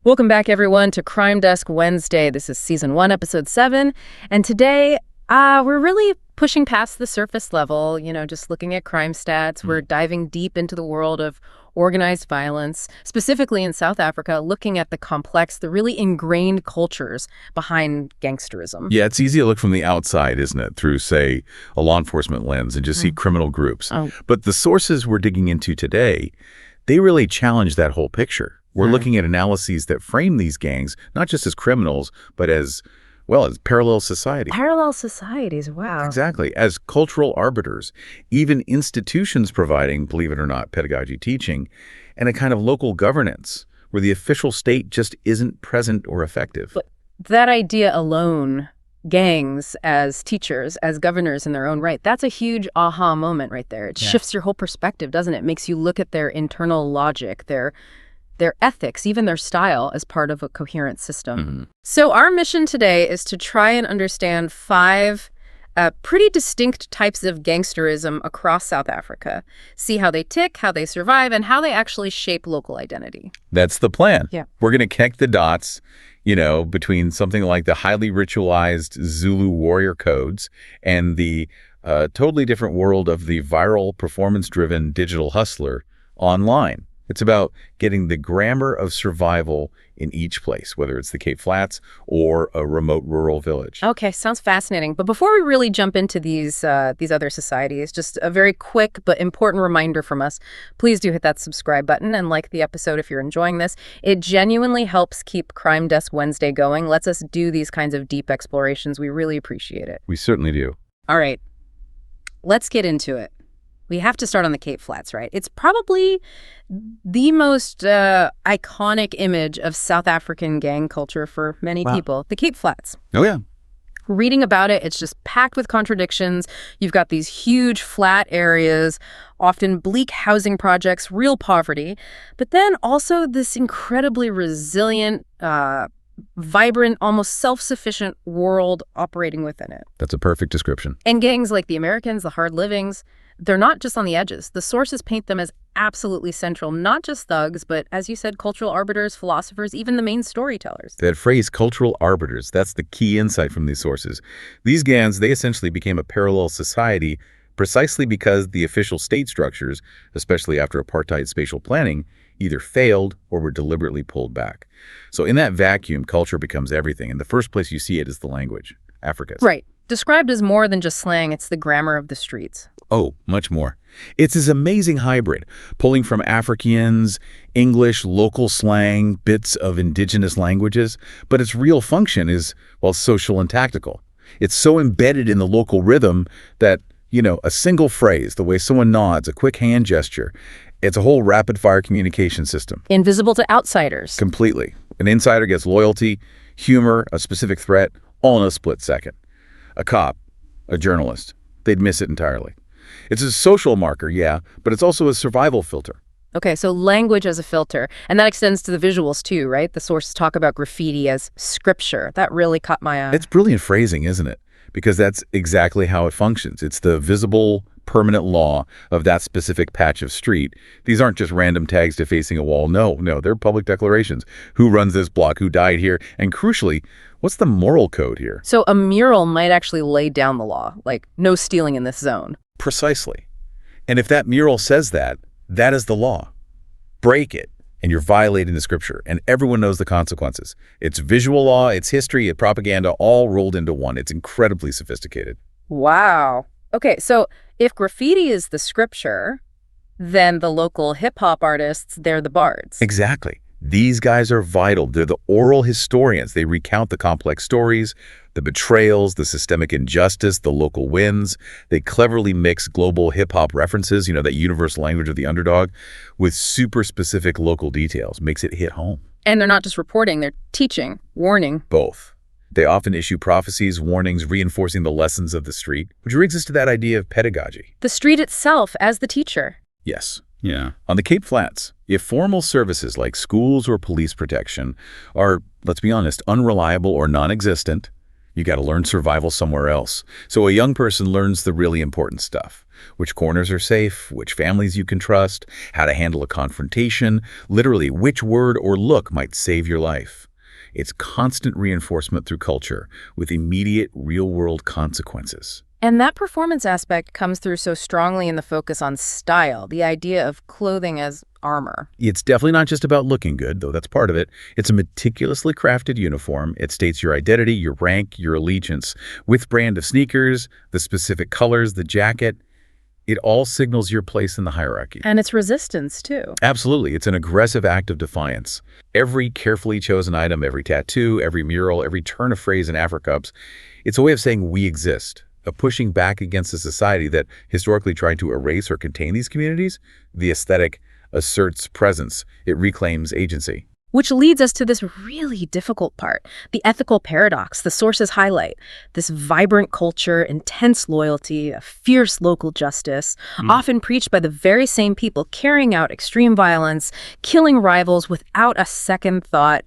Welcome back, everyone, to Crime Desk Wednesday. This is Season 1, Episode 7. And today, we're really pushing past the surface level, just looking at crime stats. We're diving deep into the world of organized violence, specifically in South Africa, looking at the complex, the really ingrained cultures behind gangsterism. Yeah, it's easy to look from the outside, isn't it, through, say, a law enforcement lens and just see criminal groups. But the sources we're digging into today, they really challenge that whole picture. We're looking at analyses that frame these gangs, not just as criminals, but as, well, as parallel societies. Parallel societies, wow. Exactly, as cultural arbiters, even institutions providing, believe it or not, pedagogy teaching, and a kind of local governance where the official state just isn't present or effective. But that idea alone, gangs as teachers, as governors in their own right, that's a huge aha moment right there. It shifts your whole perspective, doesn't it? It makes you look at their internal logic, their ethics, even their style as part of a coherent system. So our mission today is to try and understand 5 pretty distinct types of gangsterism across South Africa, see how they tick, how they survive, and how they actually shape local identity. That's the plan. Yeah. We're going to connect the dots, between something like the highly ritualized Zulu warrior codes and the totally different world of the viral, performance-driven digital hustler online. It's about getting the grammar of survival in each place, whether it's the Cape Flats or a remote rural village. Okay, sounds fascinating. But before we really jump into these other societies, just a very quick but important reminder from us. Please do hit that subscribe button and like the episode if you're enjoying this. It genuinely helps keep Crime Desk Wednesday going, lets us do these kinds of deep explorations. We really appreciate it. We certainly do. All right, let's get into it. We have to start on the Cape Flats, right? It's probably the most iconic image of South African gang culture for many people, the Cape Flats. Oh, yeah. Reading about it, it's just packed with contradictions. You've got these huge flat areas, often bleak housing projects, real poverty, but then also this incredibly resilient, vibrant, almost self-sufficient world operating within it. That's a perfect description. And gangs like the Americans, the hard livings, they're not just on the edges. The sources paint them as absolutely central, not just thugs, but as you said, cultural arbiters, philosophers, even the main storytellers. That phrase, cultural arbiters, that's the key insight from these sources. These gangs, they essentially became a parallel society precisely because the official state structures, especially after apartheid spatial planning, either failed or were deliberately pulled back. So in that vacuum, culture becomes everything. And the first place you see it is the language, Africa's. Right. Described as more than just slang, it's the grammar of the streets. Oh, much more. It's this amazing hybrid, pulling from Afrikaans, English, local slang, bits of indigenous languages, but its real function is, well, social and tactical. It's so embedded in the local rhythm that, a single phrase, the way someone nods, a quick hand gesture, it's a whole rapid-fire communication system. Invisible to outsiders. Completely. An insider gets loyalty, humor, a specific threat, all in a split second. A cop, a journalist, they'd miss it entirely. It's a social marker, yeah, but it's also a survival filter. Okay, so language as a filter. And that extends to the visuals too, right? The sources talk about graffiti as scripture. That really caught my eye. It's brilliant phrasing, isn't it? Because that's exactly how it functions. It's the visible, permanent law of that specific patch of street. These aren't just random tags defacing a wall. No, they're public declarations. Who runs this block? Who died here? And crucially, what's the moral code here? So a mural might actually lay down the law, like no stealing in this zone. Precisely. And if that mural says that, that is the law. Break it, and you're violating the scripture, and everyone knows the consequences. It's visual law, it's history, it's propaganda, all rolled into one. It's incredibly sophisticated. Wow. Okay, so if graffiti is the scripture, then the local hip-hop artists, they're the bards. Exactly. These guys are vital. They're the oral historians. They recount the complex stories, the betrayals, the systemic injustice, the local wins. They cleverly mix global hip-hop references, that universal language of the underdog, with super specific local details. Makes it hit home. And they're not just reporting, they're teaching, warning. Both. They often issue prophecies, warnings, reinforcing the lessons of the street, which brings us to that idea of pedagogy. The street itself as the teacher. Yes. Yeah. On the Cape Flats, if formal services like schools or police protection are, let's be honest, unreliable or non-existent, you got to learn survival somewhere else. So a young person learns the really important stuff. Which corners are safe, which families you can trust, how to handle a confrontation, literally which word or look might save your life. It's constant reinforcement through culture with immediate real-world consequences. And that performance aspect comes through so strongly in the focus on style, the idea of clothing as armor. It's definitely not just about looking good, though that's part of it. It's a meticulously crafted uniform. It states your identity, your rank, your allegiance. With brand of sneakers, the specific colors, the jacket, it all signals your place in the hierarchy. And it's resistance, too. Absolutely. It's an aggressive act of defiance. Every carefully chosen item, every tattoo, every mural, every turn of phrase in Afrikaans, it's a way of saying we exist. A pushing back against a society that historically tried to erase or contain these communities. The aesthetic asserts presence. It reclaims agency. Which leads us to this really difficult part, the ethical paradox the sources highlight. This vibrant culture, intense loyalty, a fierce local justice, often preached by the very same people carrying out extreme violence, killing rivals without a second thought.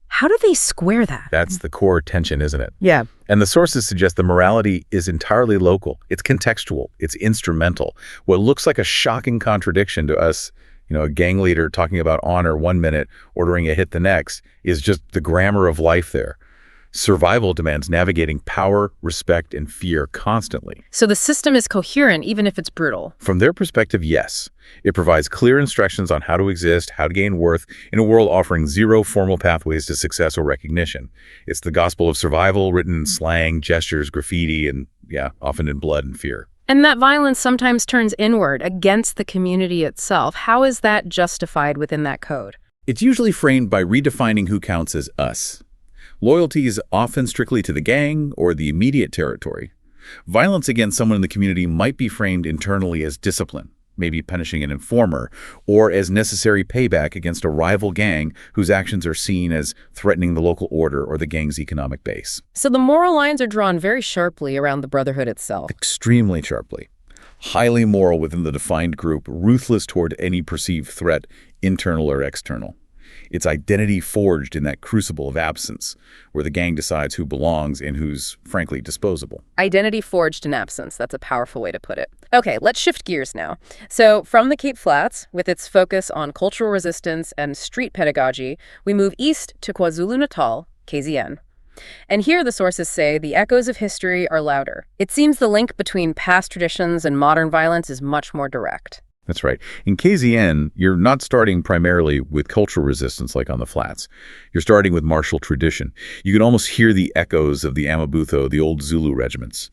How do they square that? That's the core tension, isn't it? Yeah. And the sources suggest the morality is entirely local. It's contextual. It's instrumental. What looks like a shocking contradiction to us, a gang leader talking about honor one minute, ordering a hit the next, is just the grammar of life there. Survival demands navigating power, respect, and fear constantly. So the system is coherent, even if it's brutal. From their perspective, yes. It provides clear instructions on how to exist, how to gain worth, in a world offering zero formal pathways to success or recognition. It's the gospel of survival, written in slang, gestures, graffiti, and, often in blood and fear. And that violence sometimes turns inward, against the community itself. How is that justified within that code? It's usually framed by redefining who counts as us. Loyalty is often strictly to the gang or the immediate territory. Violence against someone in the community might be framed internally as discipline, maybe punishing an informer, or as necessary payback against a rival gang whose actions are seen as threatening the local order or the gang's economic base. So the moral lines are drawn very sharply around the brotherhood itself. Extremely sharply. Highly moral within the defined group, ruthless toward any perceived threat, internal or external. Its identity forged in that crucible of absence, where the gang decides who belongs and who's, frankly, disposable. Identity forged in absence. That's a powerful way to put it. Okay, let's shift gears now. So from the Cape Flats, with its focus on cultural resistance and street pedagogy, we move east to KwaZulu-Natal, KZN. And here the sources say the echoes of history are louder. It seems the link between past traditions and modern violence is much more direct. That's right. In KZN, you're not starting primarily with cultural resistance like on the flats. You're starting with martial tradition. You can almost hear the echoes of the Amabutho, the old Zulu regiments.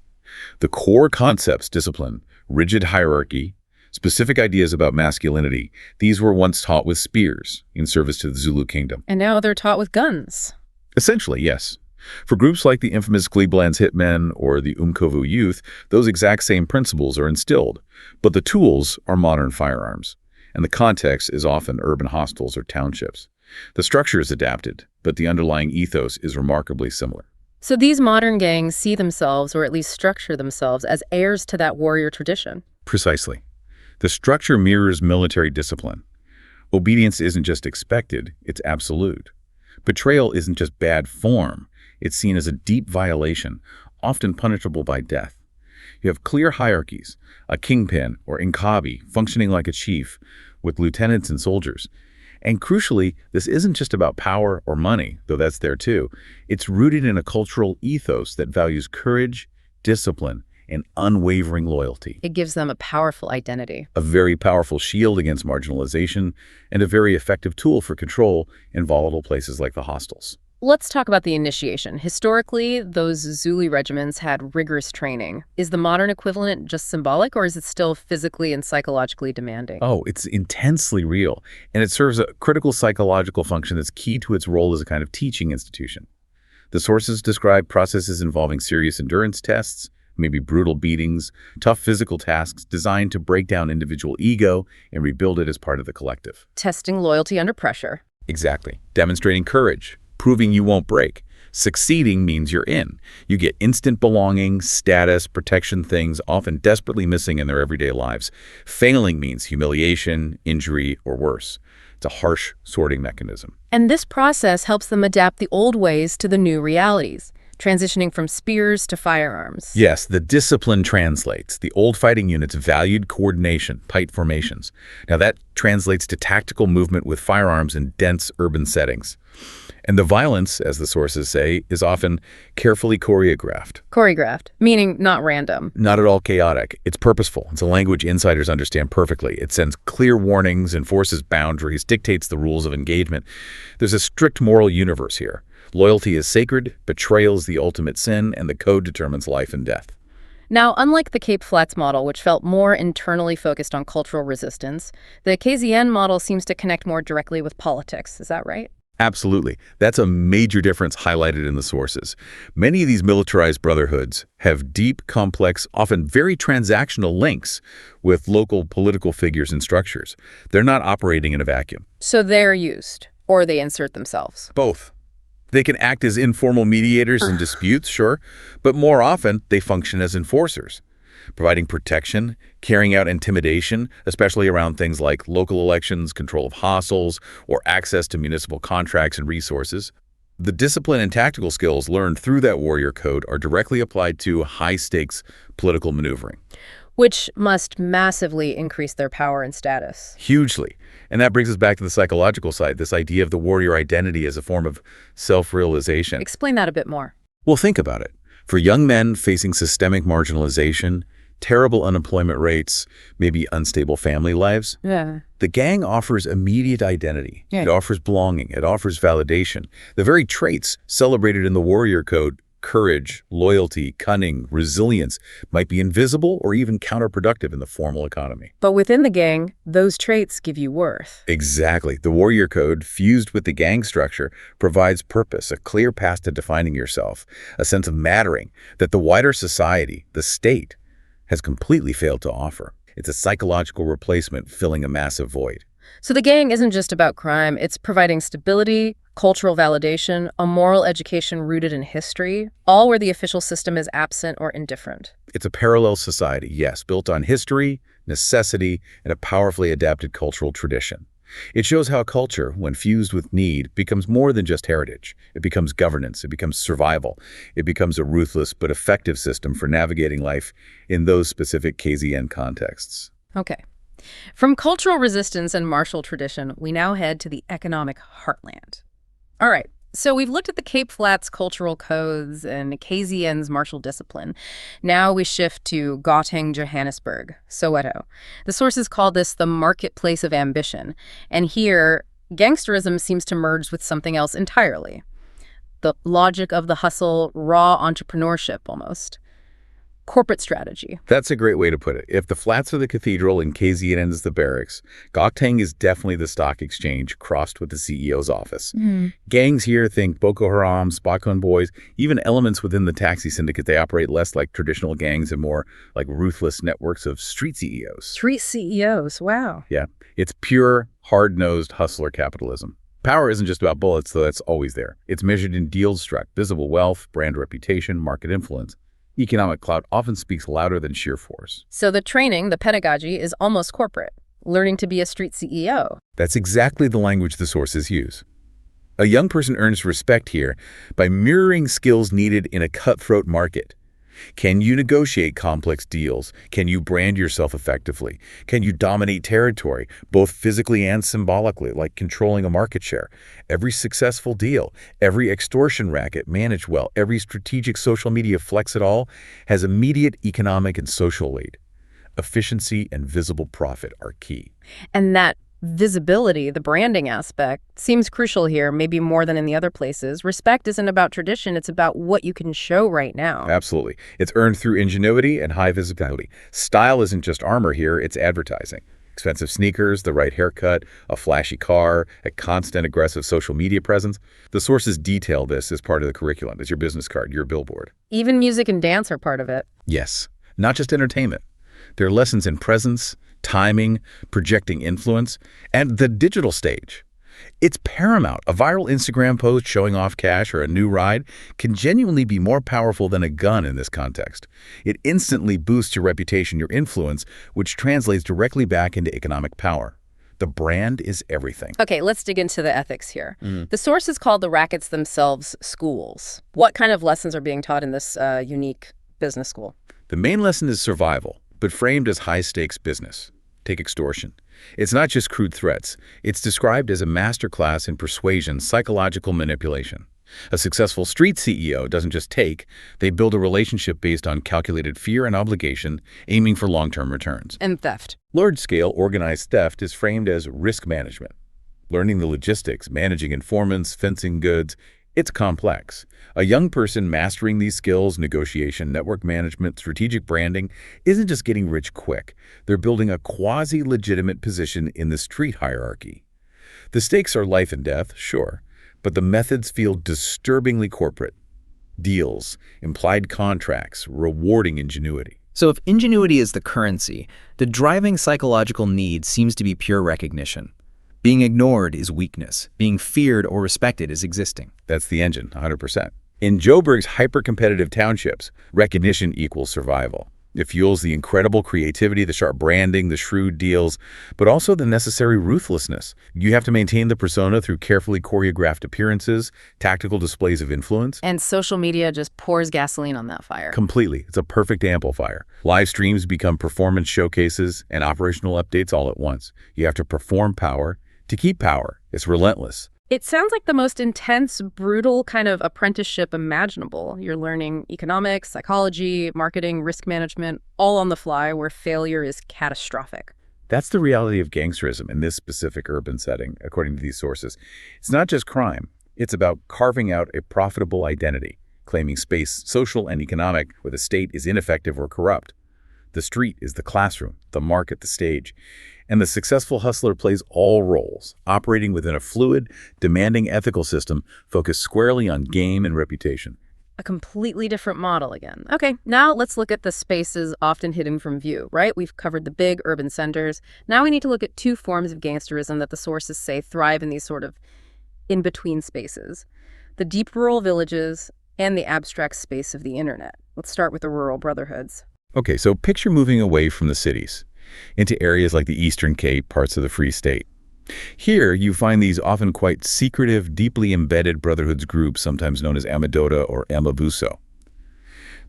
The core concepts, discipline, rigid hierarchy, specific ideas about masculinity, these were once taught with spears in service to the Zulu kingdom. And now they're taught with guns. Essentially, yes. For groups like the infamous Cleveland's Hitmen or the Umkovu Youth, those exact same principles are instilled, but the tools are modern firearms, and the context is often urban hostels or townships. The structure is adapted, but the underlying ethos is remarkably similar. So these modern gangs see themselves, or at least structure themselves, as heirs to that warrior tradition. Precisely. The structure mirrors military discipline. Obedience isn't just expected, it's absolute. Betrayal isn't just bad form. It's seen as a deep violation, often punishable by death. You have clear hierarchies, a kingpin or inkabi functioning like a chief with lieutenants and soldiers. And crucially, this isn't just about power or money, though that's there too. It's rooted in a cultural ethos that values courage, discipline, and unwavering loyalty. It gives them a powerful identity. A very powerful shield against marginalization and a very effective tool for control in volatile places like the hostels. Let's talk about the initiation. Historically, those Zulu regiments had rigorous training. Is the modern equivalent just symbolic, or is it still physically and psychologically demanding? Oh, it's intensely real, and it serves a critical psychological function that's key to its role as a kind of teaching institution. The sources describe processes involving serious endurance tests, maybe brutal beatings, tough physical tasks designed to break down individual ego and rebuild it as part of the collective. Testing loyalty under pressure. Exactly. Demonstrating courage. Proving you won't break. Succeeding means you're in. You get instant belonging, status, protection, things often desperately missing in their everyday lives. Failing means humiliation, injury, or worse. It's a harsh sorting mechanism. And this process helps them adapt the old ways to the new realities. transitioning from spears to firearms. Yes, the discipline translates. The old fighting units valued coordination, tight formations. Now that translates to tactical movement with firearms in dense urban settings. And the violence, as the sources say, is often carefully choreographed. Choreographed, meaning not random. Not at all chaotic. It's purposeful. It's a language insiders understand perfectly. It sends clear warnings, enforces boundaries, dictates the rules of engagement. There's a strict moral universe here. Loyalty is sacred, betrayal is the ultimate sin, and the code determines life and death. Now, unlike the Cape Flats model, which felt more internally focused on cultural resistance, the KZN model seems to connect more directly with politics. Is that right? Absolutely. That's a major difference highlighted in the sources. Many of these militarized brotherhoods have deep, complex, often very transactional links with local political figures and structures. They're not operating in a vacuum. So they're used, or they insert themselves. Both. They can act as informal mediators in disputes, sure, but more often they function as enforcers, providing protection, carrying out intimidation, especially around things like local elections, control of hostels, or access to municipal contracts and resources. The discipline and tactical skills learned through that warrior code are directly applied to high-stakes political maneuvering. Which must massively increase their power and status. Hugely. And that brings us back to the psychological side, this idea of the warrior identity as a form of self-realization. Explain that a bit more. Well, think about it. For young men facing systemic marginalization, terrible unemployment rates, maybe unstable family lives, the gang offers immediate identity. It offers belonging. It offers validation. The very traits celebrated in the warrior code, courage, loyalty, cunning, resilience, might be invisible or even counterproductive in the formal economy. But within the gang, those traits give you worth. Exactly. The warrior code, fused with the gang structure, provides purpose, a clear path to defining yourself, a sense of mattering that the wider society, the state, has completely failed to offer. It's a psychological replacement filling a massive void. So the gang isn't just about crime, it's providing stability, cultural validation, a moral education rooted in history, all where the official system is absent or indifferent. It's a parallel society, yes, built on history, necessity, and a powerfully adapted cultural tradition. It shows how culture, when fused with need, becomes more than just heritage. It becomes governance, it becomes survival, it becomes a ruthless but effective system for navigating life in those specific KZN contexts. Okay. From cultural resistance and martial tradition, we now head to the economic heartland. All right, so we've looked at the Cape Flats cultural codes and KZN's martial discipline. Now we shift to Gauteng, Johannesburg, Soweto. The sources call this the marketplace of ambition. And here, gangsterism seems to merge with something else entirely. The logic of the hustle, raw entrepreneurship almost. Corporate strategy. That's a great way to put it. If the flats are the cathedral and KZN is the barracks, Gauteng is definitely the stock exchange crossed with the CEO's office. Gangs here think Boko Haram, Spokane Boys, even elements within the taxi syndicate. They operate less like traditional gangs and more like ruthless networks of street CEOs. Street CEOs, wow. Yeah, it's pure, hard-nosed hustler capitalism. Power isn't just about bullets, though that's always there. It's measured in deals struck, visible wealth, brand reputation, market influence. Economic clout often speaks louder than sheer force. So the training, the pedagogy, is almost corporate, learning to be a street CEO. That's exactly the language the sources use. A young person earns respect here by mirroring skills needed in a cutthroat market. Can you negotiate complex deals? Can you brand yourself effectively? Can you dominate territory, both physically and symbolically, like controlling a market share? Every successful deal, every extortion racket managed well, every strategic social media flex at all has immediate economic and social weight. Efficiency and visible profit are key. And that visibility, the branding aspect, seems crucial here, maybe more than in the other places. Respect isn't about tradition, it's about what you can show right now. Absolutely. It's earned through ingenuity and high visibility. Style isn't just armor here, it's advertising. Expensive sneakers, the right haircut, a flashy car, a constant aggressive social media presence. The sources detail this as part of the curriculum, as your business card, your billboard. Even music and dance are part of it. Yes, not just entertainment. There are lessons in presence, timing, projecting influence, and the digital stage. It's paramount. A viral Instagram post showing off cash or a new ride can genuinely be more powerful than a gun in this context. It instantly boosts your reputation, your influence, which translates directly back into economic power. The brand is everything. Okay, let's dig into the ethics here. The source is called the rackets themselves schools. What kind of lessons are being taught in this unique business school? The main lesson is survival, but framed as high-stakes business. Take extortion. It's not just crude threats. It's described as a masterclass in persuasion, psychological manipulation. A successful street CEO doesn't just take, they build a relationship based on calculated fear and obligation, aiming for long-term returns. And theft. Large-scale organized theft is framed as risk management. Learning the logistics, managing informants, fencing goods, it's complex. A young person mastering these skills, negotiation, network management, strategic branding, isn't just getting rich quick. They're building a quasi-legitimate position in the street hierarchy. The stakes are life and death, sure, but the methods feel disturbingly corporate. Deals, implied contracts, rewarding ingenuity. So if ingenuity is the currency, the driving psychological need seems to be pure recognition. Being ignored is weakness. Being feared or respected is existing. That's the engine, 100%. In Joburg's hyper-competitive townships, recognition equals survival. It fuels the incredible creativity, the sharp branding, the shrewd deals, but also the necessary ruthlessness. You have to maintain the persona through carefully choreographed appearances, tactical displays of influence. And social media just pours gasoline on that fire. Completely. It's a perfect amplifier. Live streams become performance showcases and operational updates all at once. You have to perform power to keep power. It's relentless. It sounds like the most intense, brutal kind of apprenticeship imaginable. You're learning economics, psychology, marketing, risk management, all on the fly where failure is catastrophic. That's the reality of gangsterism in this specific urban setting, according to these sources. It's not just crime. It's about carving out a profitable identity, claiming space, social and economic, where the state is ineffective or corrupt. The street is the classroom, the market, the stage. And the successful hustler plays all roles, operating within a fluid, demanding ethical system focused squarely on game and reputation. A completely different model again. Okay, now let's look at the spaces often hidden from view, right? We've covered the big urban centers. Now we need to look at two forms of gangsterism that the sources say thrive in these sort of in-between spaces. The deep rural villages and the abstract space of the internet. Let's start with the rural brotherhoods. Okay, so picture moving away from the cities into areas like the Eastern Cape, parts of the Free State. Here, you find these often quite secretive, deeply embedded brotherhoods groups, sometimes known as Amadoda or Amabuso.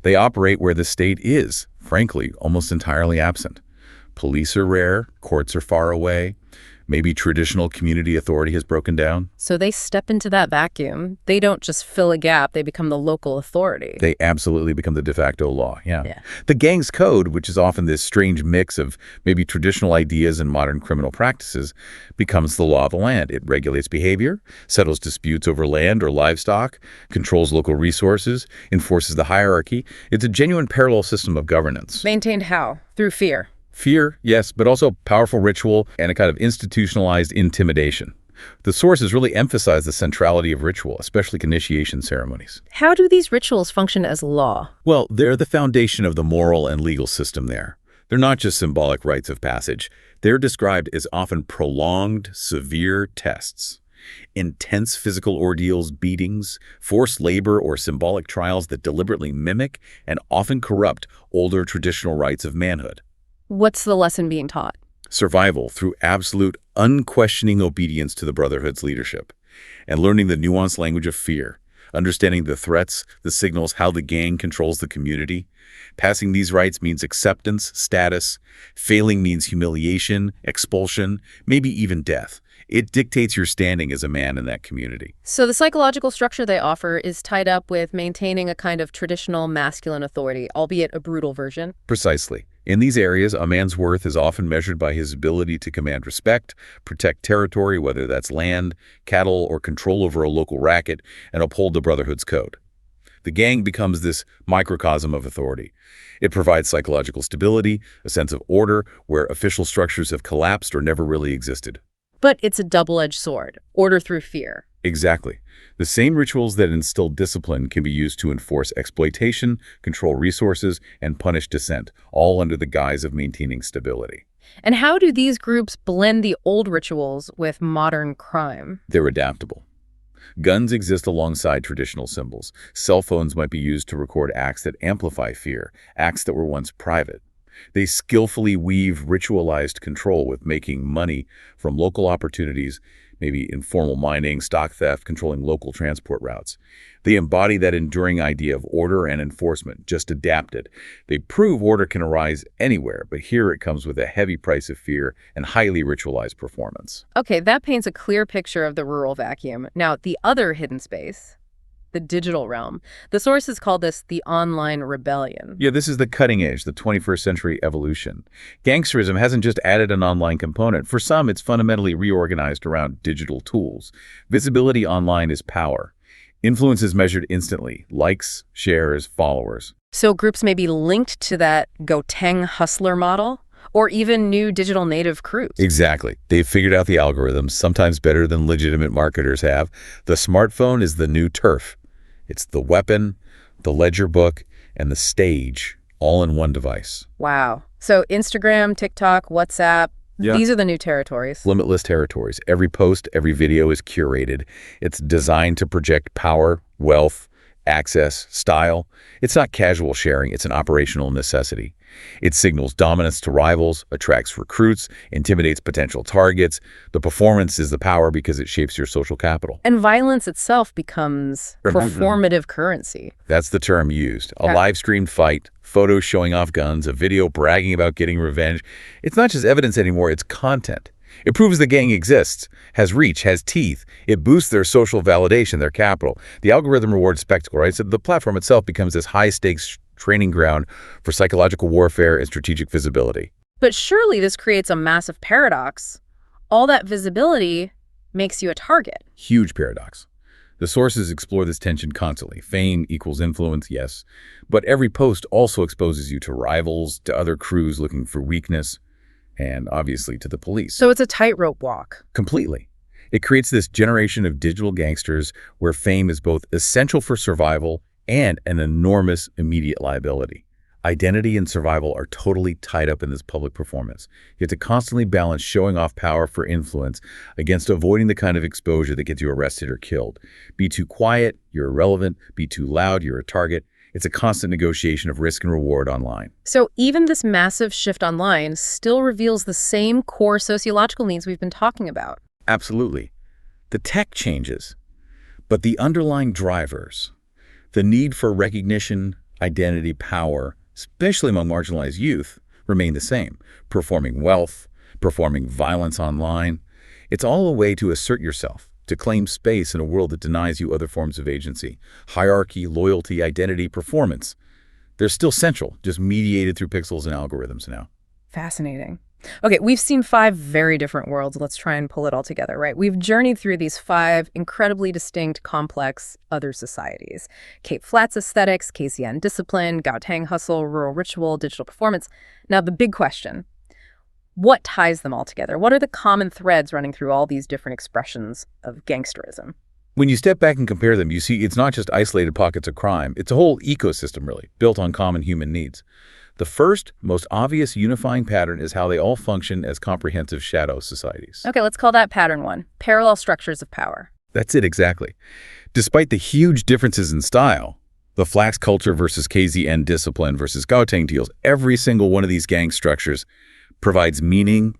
They operate where the state is, frankly, almost entirely absent. Police are rare, courts are far away, maybe traditional community authority has broken down. So they step into that vacuum. They don't just fill a gap, they become the local authority. They absolutely become the de facto law, yeah. The gang's code, which is often this strange mix of maybe traditional ideas and modern criminal practices, becomes the law of the land. It regulates behavior, settles disputes over land or livestock, controls local resources, enforces the hierarchy. It's a genuine parallel system of governance. Maintained how? Through fear. Fear, yes, but also powerful ritual and a kind of institutionalized intimidation. The sources really emphasize the centrality of ritual, especially initiation ceremonies. How do these rituals function as law? Well, they're the foundation of the moral and legal system there. They're not just symbolic rites of passage. They're described as often prolonged, severe tests. Intense physical ordeals, beatings, forced labor, or symbolic trials that deliberately mimic and often corrupt older traditional rites of manhood. What's the lesson being taught? Survival through absolute, unquestioning obedience to the Brotherhood's leadership, and learning the nuanced language of fear, understanding the threats, the signals, how the gang controls the community. Passing these rites means acceptance, status. Failing means humiliation, expulsion, maybe even death. It dictates your standing as a man in that community. So the psychological structure they offer is tied up with maintaining a kind of traditional masculine authority, albeit a brutal version? Precisely. In these areas, a man's worth is often measured by his ability to command respect, protect territory, whether that's land, cattle, or control over a local racket, and uphold the Brotherhood's code. The gang becomes this microcosm of authority. It provides psychological stability, a sense of order where official structures have collapsed or never really existed. But it's a double-edged sword, order through fear. Exactly. The same rituals that instill discipline can be used to enforce exploitation, control resources, and punish dissent, all under the guise of maintaining stability. And how do these groups blend the old rituals with modern crime? They're adaptable. Guns exist alongside traditional symbols. Cell phones might be used to record acts that amplify fear, acts that were once private. They skillfully weave ritualized control with making money from local opportunities, maybe informal mining, stock theft, controlling local transport routes. They embody that enduring idea of order and enforcement, just adapted. They prove order can arise anywhere, but here it comes with a heavy price of fear and highly ritualized performance. Okay, that paints a clear picture of the rural vacuum. Now, the other hidden space, the digital realm. The sources call this the online rebellion. Yeah, this is the cutting edge, the 21st century evolution. Gangsterism hasn't just added an online component. For some, it's fundamentally reorganized around digital tools. Visibility online is power. Influence is measured instantly. Likes, shares, followers. So groups may be linked to that Gauteng hustler model, or even new digital native crews. Exactly. They've figured out the algorithms, sometimes better than legitimate marketers have. The smartphone is the new turf. It's the weapon, the ledger book, and the stage, all in one device. Wow. So Instagram, TikTok, WhatsApp, these are the new territories. Limitless territories. Every post, every video is curated. It's designed to project power, wealth, access, style. It's not casual sharing, it's an operational necessity. It signals dominance to rivals, attracts recruits, intimidates potential targets. The performance is the power because it shapes your social capital. And violence itself becomes performative currency. That's the term used. A live-streamed fight, photos showing off guns, a video bragging about getting revenge. It's not just evidence anymore, it's content. It proves the gang exists, has reach, has teeth. It boosts their social validation, their capital. The algorithm rewards spectacle, right? So the platform itself becomes this high-stakes training ground for psychological warfare and strategic visibility. But surely this creates a massive paradox. All that visibility makes you a target. Huge paradox. The sources explore this tension constantly. Fame equals influence, yes. But every post also exposes you to rivals, to other crews looking for weakness, and obviously to the police. So it's a tightrope walk. Completely. It creates this generation of digital gangsters where fame is both essential for survival and an enormous immediate liability. Identity and survival are totally tied up in this public performance. You have to constantly balance showing off power for influence against avoiding the kind of exposure that gets you arrested or killed. Be too quiet, you're irrelevant. Be too loud, you're a target. It's a constant negotiation of risk and reward online. So even this massive shift online still reveals the same core sociological needs we've been talking about. Absolutely. The tech changes, but the underlying drivers, the need for recognition, identity, power, especially among marginalized youth, remain the same. Performing wealth, performing violence online. It's all a way to assert yourself, to claim space in a world that denies you other forms of agency. Hierarchy, loyalty, identity, performance. They're still central, just mediated through pixels and algorithms now. Fascinating. Okay, we've seen 5 very different worlds. Let's try and pull it all together, right? We've journeyed through these 5 incredibly distinct, complex other societies. Cape Flats aesthetics, KZN discipline, Gauteng hustle, rural ritual, digital performance. Now, the big question, what ties them all together? What are the common threads running through all these different expressions of gangsterism? When you step back and compare them, you see it's not just isolated pockets of crime. It's a whole ecosystem, really, built on common human needs. The first, most obvious unifying pattern is how they all function as comprehensive shadow societies. Okay, let's call that pattern 1, parallel structures of power. That's it, exactly. Despite the huge differences in style, the Flax culture versus KZN discipline versus Gauteng deals, every single one of these gang structures provides meaning,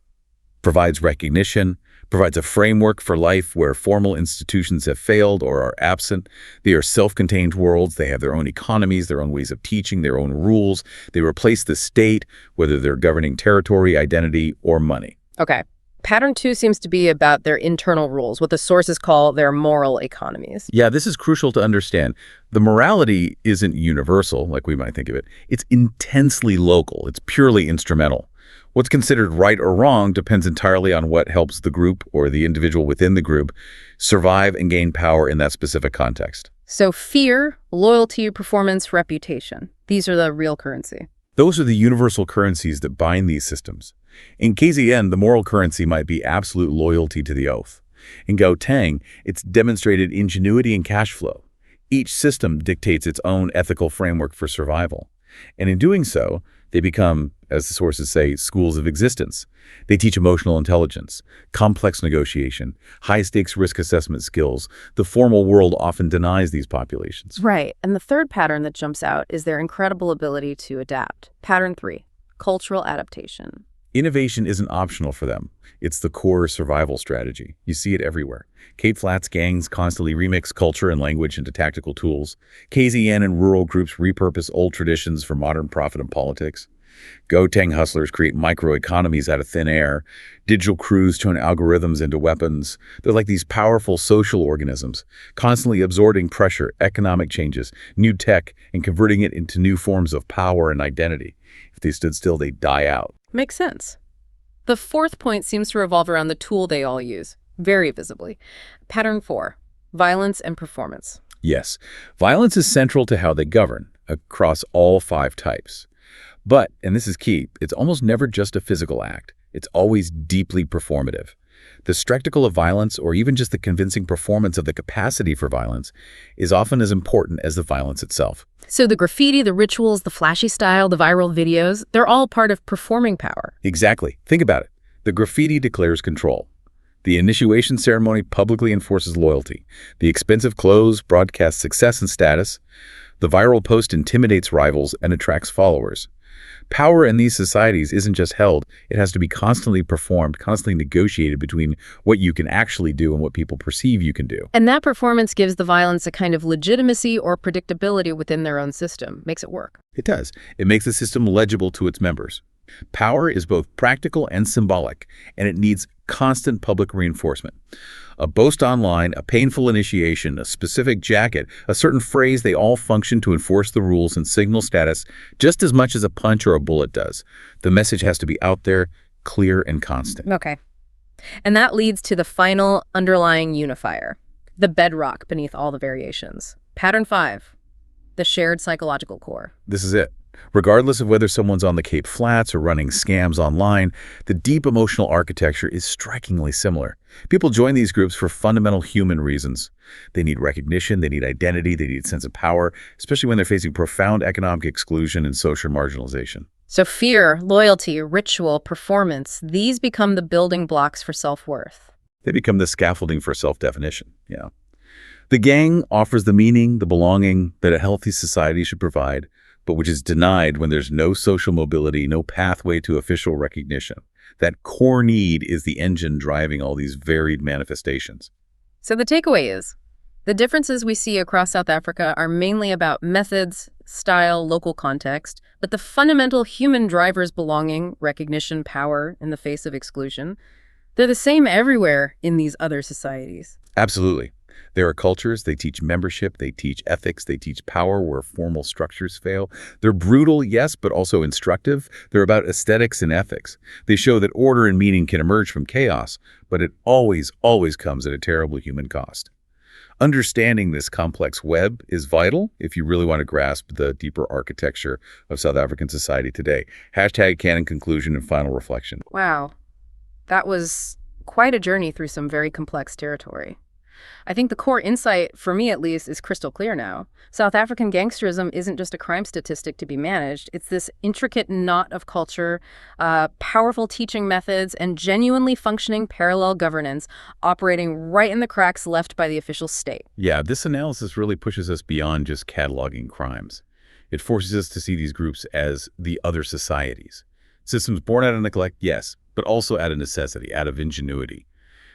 provides recognition, provides a framework for life where formal institutions have failed or are absent. They are self-contained worlds. They have their own economies, their own ways of teaching, their own rules. They replace the state, whether they're governing territory, identity, or money. Okay. Pattern 2 seems to be about their internal rules, what the sources call their moral economies. Yeah, this is crucial to understand. The morality isn't universal, like we might think of it. It's intensely local. It's purely instrumental. What's considered right or wrong depends entirely on what helps the group or the individual within the group survive and gain power in that specific context. So fear, loyalty, performance, reputation. These are the real currency. Those are the universal currencies that bind these systems. In KZN, the moral currency might be absolute loyalty to the oath. In Gauteng, it's demonstrated ingenuity and cash flow. Each system dictates its own ethical framework for survival. And in doing so, they become, as the sources say, schools of existence. They teach emotional intelligence, complex negotiation, high-stakes risk assessment skills. The formal world often denies these populations. Right. And the third pattern that jumps out is their incredible ability to adapt. Pattern 3, cultural adaptation. Innovation isn't optional for them. It's the core survival strategy. You see it everywhere. Cape Flats gangs constantly remix culture and language into tactical tools. KZN and rural groups repurpose old traditions for modern profit and politics. Gauteng hustlers create microeconomies out of thin air. Digital crews turn algorithms into weapons. They're like these powerful social organisms, constantly absorbing pressure, economic changes, new tech, and converting it into new forms of power and identity. If they stood still, they'd die out. Makes sense. The fourth point seems to revolve around the tool they all use, very visibly. Pattern 4, violence and performance. Yes, violence is central to how they govern, across all 5 types. But, and this is key, it's almost never just a physical act. It's always deeply performative. The spectacle of violence, or even just the convincing performance of the capacity for violence, is often as important as the violence itself. So the graffiti, the rituals, the flashy style, the viral videos, they're all part of performing power. Exactly. Think about it. The graffiti declares control. The initiation ceremony publicly enforces loyalty. The expensive clothes broadcast success and status. The viral post intimidates rivals and attracts followers. Power in these societies isn't just held, it has to be constantly performed, constantly negotiated between what you can actually do and what people perceive you can do. And that performance gives the violence a kind of legitimacy or predictability within their own system, makes it work. It does. It makes the system legible to its members. Power is both practical and symbolic, and it needs constant public reinforcement. A boast online, a painful initiation, a specific jacket, a certain phrase, they all function to enforce the rules and signal status just as much as a punch or a bullet does. The message has to be out there, clear and constant. Okay. And that leads to the final underlying unifier, the bedrock beneath all the variations. Pattern 5, the shared psychological core. This is it. Regardless of whether someone's on the Cape Flats or running scams online, the deep emotional architecture is strikingly similar. People join these groups for fundamental human reasons. They need recognition, they need identity, they need a sense of power, especially when they're facing profound economic exclusion and social marginalization. So fear, loyalty, ritual, performance, these become the building blocks for self-worth. They become the scaffolding for self-definition. Yeah. The gang offers the meaning, the belonging that a healthy society should provide, but which is denied when there's no social mobility, no pathway to official recognition. That core need is the engine driving all these varied manifestations. So the takeaway is, the differences we see across South Africa are mainly about methods, style, local context, but the fundamental human drivers belonging, recognition, power in the face of exclusion, they're the same everywhere in these other societies. Absolutely. There are cultures, they teach membership, they teach ethics, they teach power where formal structures fail. They're brutal, yes, but also instructive. They're about aesthetics and ethics. They show that order and meaning can emerge from chaos, but it always, always comes at a terrible human cost. Understanding this complex web is vital if you really want to grasp the deeper architecture of South African society today. Hashtag canon conclusion and final reflection. Wow, that was quite a journey through some very complex territory. I think the core insight, for me at least, is crystal clear now. South African gangsterism isn't just a crime statistic to be managed. It's this intricate knot of culture, powerful teaching methods, and genuinely functioning parallel governance operating right in the cracks left by the official state. Yeah, this analysis really pushes us beyond just cataloging crimes. It forces us to see these groups as the other societies. Systems born out of neglect, yes, but also out of necessity, out of ingenuity.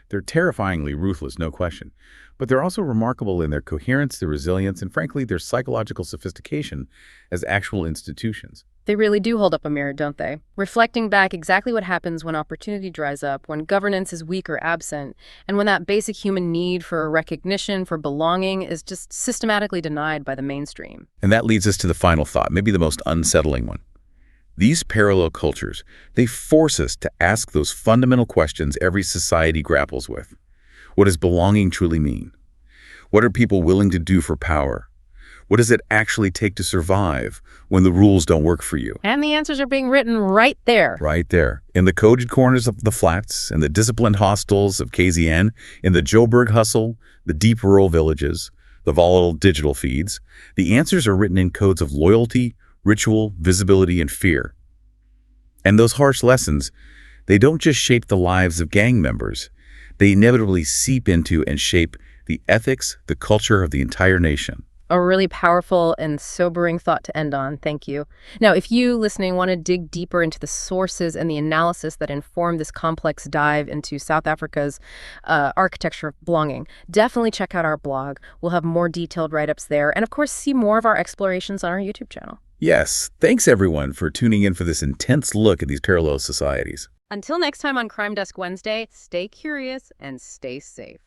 They're terrifyingly ruthless, no question, but they're also remarkable in their coherence, their resilience, and frankly, their psychological sophistication as actual institutions. They really do hold up a mirror, don't they? Reflecting back exactly what happens when opportunity dries up, when governance is weak or absent, and when that basic human need for recognition, for belonging, is just systematically denied by the mainstream. And that leads us to the final thought, maybe the most unsettling one. These parallel cultures, they force us to ask those fundamental questions every society grapples with. What does belonging truly mean? What are people willing to do for power? What does it actually take to survive when the rules don't work for you? And the answers are being written right there. Right there. In the coded corners of the flats, in the disciplined hostels of KZN, in the Joburg hustle, the deep rural villages, the volatile digital feeds, the answers are written in codes of loyalty, ritual, visibility, and fear. And those harsh lessons, they don't just shape the lives of gang members. They inevitably seep into and shape the ethics, the culture of the entire nation. A really powerful and sobering thought to end on. Thank you. Now, if you listening want to dig deeper into the sources and the analysis that inform this complex dive into South Africa's architecture of belonging, definitely check out our blog. We'll have more detailed write-ups there, and of course, see more of our explorations on our YouTube channel. Yes, thanks everyone for tuning in for this intense look at these parallel societies. Until next time on Crime Desk Wednesday, stay curious and stay safe.